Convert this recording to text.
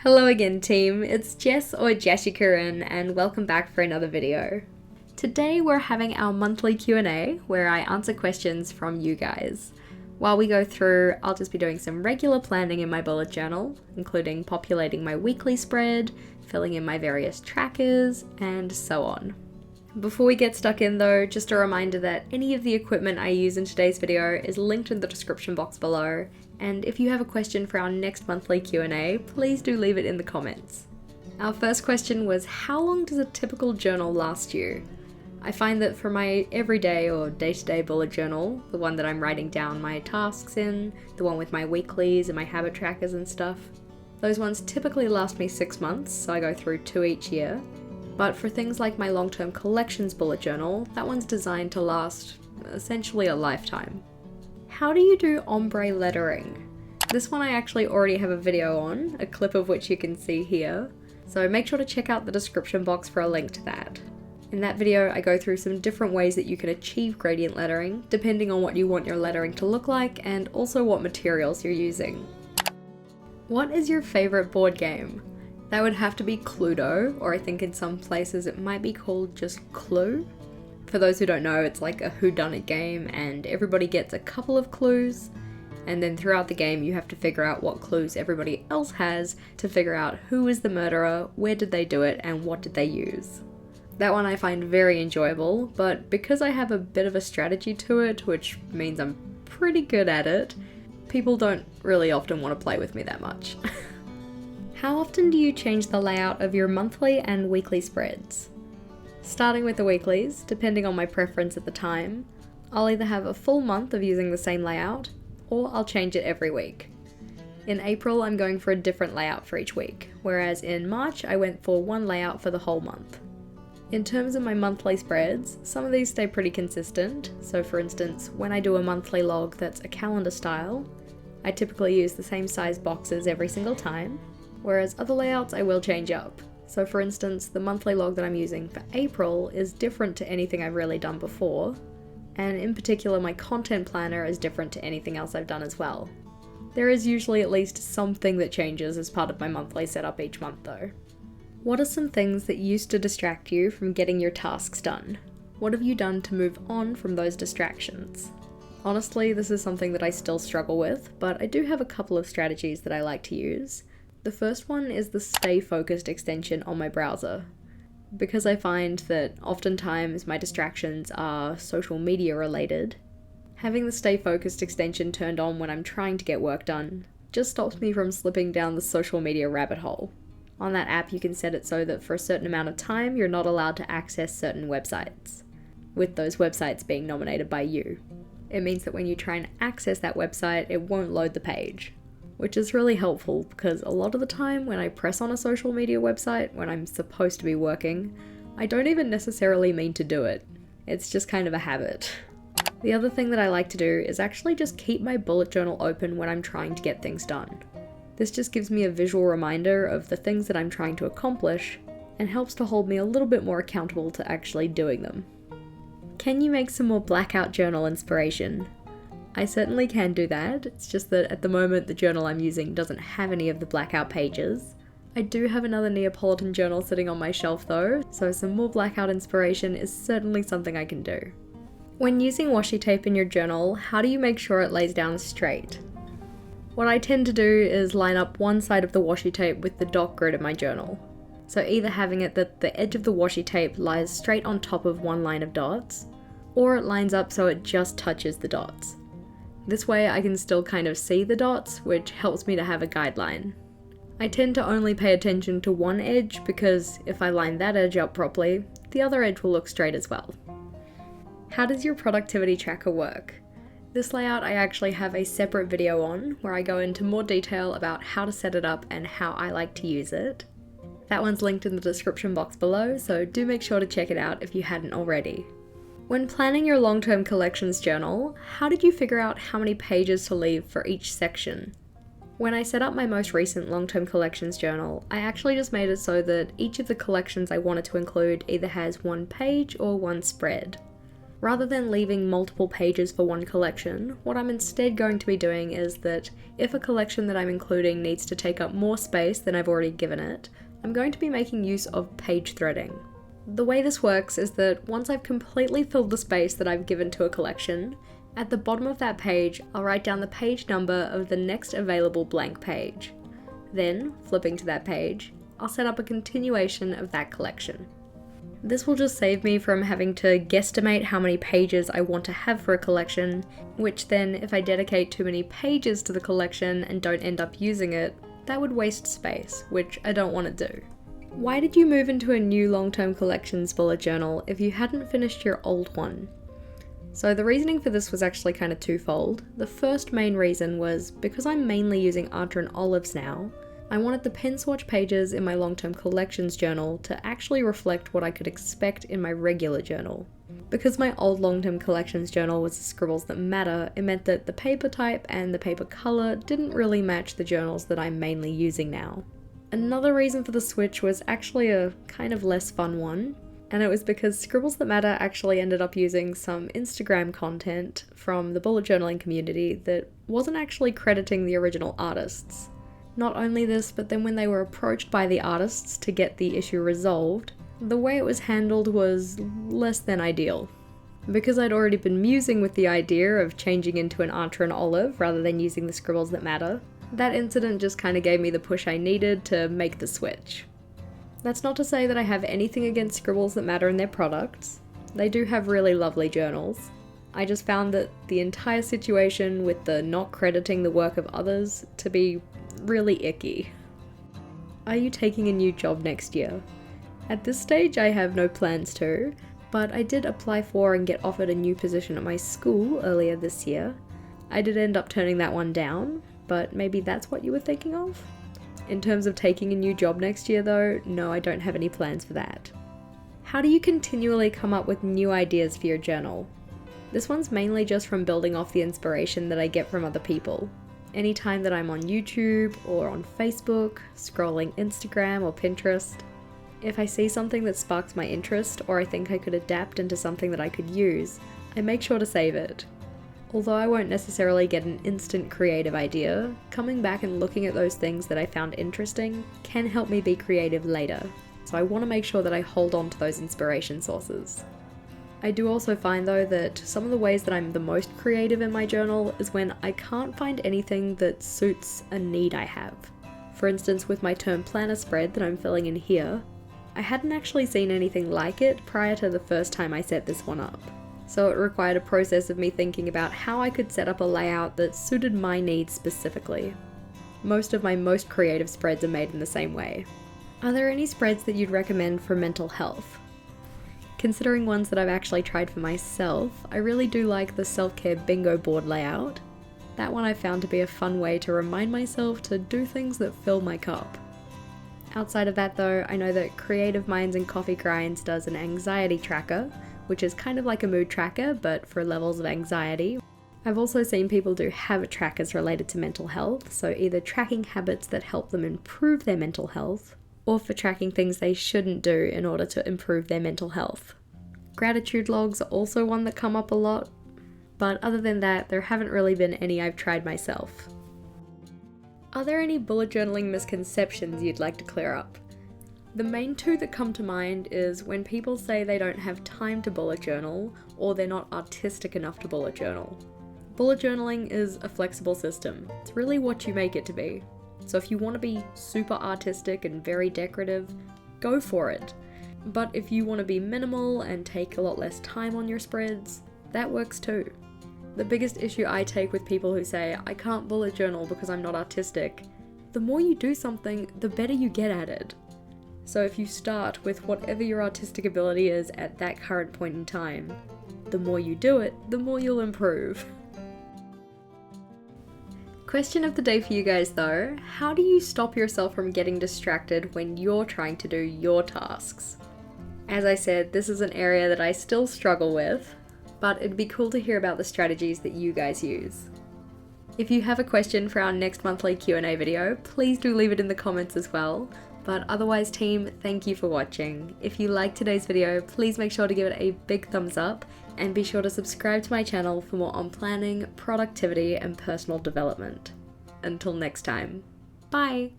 Hello again team, it's Jess or JashiiCorrin and welcome back for another video. Today we're having our monthly Q&A where I answer questions from you guys. While we go through, I'll just be doing some regular planning in my bullet journal, including populating my weekly spread, filling in my various trackers, and so on. Before we get stuck in though, just a reminder that any of the equipment I use in today's video is linked in the description box below, and if you have a question for our next monthly Q&A, please do leave it in the comments. Our first question was, how long does a typical journal last you? I find that for my everyday or day-to-day bullet journal, the one that I'm writing down my tasks in, the one with my weeklies and my habit trackers and stuff, those ones typically last me 6 months, so I go through 2 each year. But for things like my long-term collections bullet journal, that one's designed to last essentially a lifetime. How do you do ombre lettering? This one I actually already have a video on, a clip of which you can see here, so make sure to check out the description box for a link to that. In that video I go through some different ways that you can achieve gradient lettering, depending on what you want your lettering to look like and also what materials you're using. What is your favourite board game? That would have to be Cluedo, or I think in some places it might be called just Clue. For those who don't know, it's like a whodunit game and everybody gets a couple of clues, and then throughout the game you have to figure out what clues everybody else has to figure out who is the murderer, where did they do it, and what did they use. That one I find very enjoyable, but because I have a bit of a strategy to it, which means I'm pretty good at it, people don't really often want to play with me that much. How often do you change the layout of your monthly and weekly spreads? Starting with the weeklies, depending on my preference at the time, I'll either have a full month of using the same layout, or I'll change it every week. In April, I'm going for a different layout for each week, whereas in March, I went for one layout for the whole month. In terms of my monthly spreads, some of these stay pretty consistent, so for instance, when I do a monthly log that's a calendar style, I typically use the same size boxes every single time, whereas other layouts I will change up. So for instance, the monthly log that I'm using for April is different to anything I've really done before, and in particular my content planner is different to anything else I've done as well. There is usually at least something that changes as part of my monthly setup each month though. What are some things that used to distract you from getting your tasks done? What have you done to move on from those distractions? Honestly, this is something that I still struggle with, but I do have a couple of strategies that I like to use. The first one is the Stay Focused extension on my browser. Because I find that oftentimes my distractions are social media related, having the Stay Focused extension turned on when I'm trying to get work done just stops me from slipping down the social media rabbit hole. On that app you can set it so that for a certain amount of time you're not allowed to access certain websites, with those websites being nominated by you. It means that when you try and access that website, it won't load the page, which is really helpful because a lot of the time when I press on a social media website when I'm supposed to be working, I don't even necessarily mean to do it. It's just kind of a habit. The other thing that I like to do is actually just keep my bullet journal open when I'm trying to get things done. This just gives me a visual reminder of the things that I'm trying to accomplish and helps to hold me a little bit more accountable to actually doing them. Can you make some more blackout journal inspiration? I certainly can do that, it's just that at the moment the journal I'm using doesn't have any of the blackout pages. I do have another Neapolitan journal sitting on my shelf though, so some more blackout inspiration is certainly something I can do. When using washi tape in your journal, how do you make sure it lays down straight? What I tend to do is line up one side of the washi tape with the dot grid in my journal. So either having it that the edge of the washi tape lies straight on top of one line of dots, or it lines up so it just touches the dots. This way I can still kind of see the dots, which helps me to have a guideline. I tend to only pay attention to one edge because if I line that edge up properly, the other edge will look straight as well. How does your productivity tracker work? This layout I actually have a separate video on where I go into more detail about how to set it up and how I like to use it. That one's linked in the description box below, so do make sure to check it out if you hadn't already. When planning your long-term collections journal, how did you figure out how many pages to leave for each section? When I set up my most recent long-term collections journal, I actually just made it so that each of the collections I wanted to include either has one page or one spread. Rather than leaving multiple pages for one collection, what I'm instead going to be doing is that if a collection that I'm including needs to take up more space than I've already given it, I'm going to be making use of page threading. The way this works is that once I've completely filled the space that I've given to a collection, at the bottom of that page, I'll write down the page number of the next available blank page. Then, flipping to that page, I'll set up a continuation of that collection. This will just save me from having to guesstimate how many pages I want to have for a collection, which then, if I dedicate too many pages to the collection and don't end up using it, that would waste space, which I don't want to do. Why did you move into a new long-term collections bullet journal if you hadn't finished your old one? So the reasoning for this was actually kind of twofold. The first main reason was because I'm mainly using Archer and Olives now, I wanted the pen swatch pages in my long-term collections journal to actually reflect what I could expect in my regular journal. Because my old long-term collections journal was the scribbles that matter, it meant that the paper type and the paper color didn't really match the journals that I'm mainly using now. Another reason for the switch was actually a kind of less fun one, and it was because Scribbles That Matter actually ended up using some Instagram content from the bullet journaling community that wasn't actually crediting the original artists. Not only this, but then when they were approached by the artists to get the issue resolved, the way it was handled was less than ideal. Because I'd already been musing with the idea of changing into an Archer and Olive rather than using the Scribbles That Matter, that incident just kind of gave me the push I needed to make the switch. That's not to say that I have anything against Scribbles That Matter and their products. They do have really lovely journals. I just found that the entire situation with the not crediting the work of others to be really icky. Are you taking a new job next year? At this stage I have no plans to, but I did apply for and get offered a new position at my school earlier this year. I did end up turning that one down, but maybe that's what you were thinking of? In terms of taking a new job next year though, no, I don't have any plans for that. How do you continually come up with new ideas for your journal? This one's mainly just from building off the inspiration that I get from other people. Anytime that I'm on YouTube or on Facebook, scrolling Instagram or Pinterest, if I see something that sparks my interest or I think I could adapt into something that I could use, I make sure to save it. Although I won't necessarily get an instant creative idea, coming back and looking at those things that I found interesting can help me be creative later, so I want to make sure that I hold on to those inspiration sources. I do also find though that some of the ways that I'm the most creative in my journal is when I can't find anything that suits a need I have. For instance, with my term planner spread that I'm filling in here, I hadn't actually seen anything like it prior to the first time I set this one up. So it required a process of me thinking about how I could set up a layout that suited my needs specifically. Most of my most creative spreads are made in the same way. Are there any spreads that you'd recommend for mental health? Considering ones that I've actually tried for myself, I really do like the self-care bingo board layout. That one I found to be a fun way to remind myself to do things that fill my cup. Outside of that though, I know that Creative Minds and Coffee Grinds does an anxiety tracker, which is kind of like a mood tracker, but for levels of anxiety. I've also seen people do habit trackers related to mental health, so either tracking habits that help them improve their mental health, or for tracking things they shouldn't do in order to improve their mental health. Gratitude logs are also one that come up a lot, but other than that, there haven't really been any I've tried myself. Are there any bullet journaling misconceptions you'd like to clear up? The main two that come to mind is when people say they don't have time to bullet journal, or they're not artistic enough to bullet journal. Bullet journaling is a flexible system. It's really what you make it to be. So if you want to be super artistic and very decorative, go for it. But if you want to be minimal and take a lot less time on your spreads, that works too. The biggest issue I take with people who say, I can't bullet journal because I'm not artistic, the more you do something, the better you get at it. So if you start with whatever your artistic ability is at that current point in time, the more you do it, the more you'll improve. Question of the day for you guys though, how do you stop yourself from getting distracted when you're trying to do your tasks? As I said, this is an area that I still struggle with, but it'd be cool to hear about the strategies that you guys use. If you have a question for our next monthly Q&A video, please do leave it in the comments as well. But otherwise team, thank you for watching. If you liked today's video, please make sure to give it a big thumbs up and be sure to subscribe to my channel for more on planning, productivity, and personal development. Until next time, bye!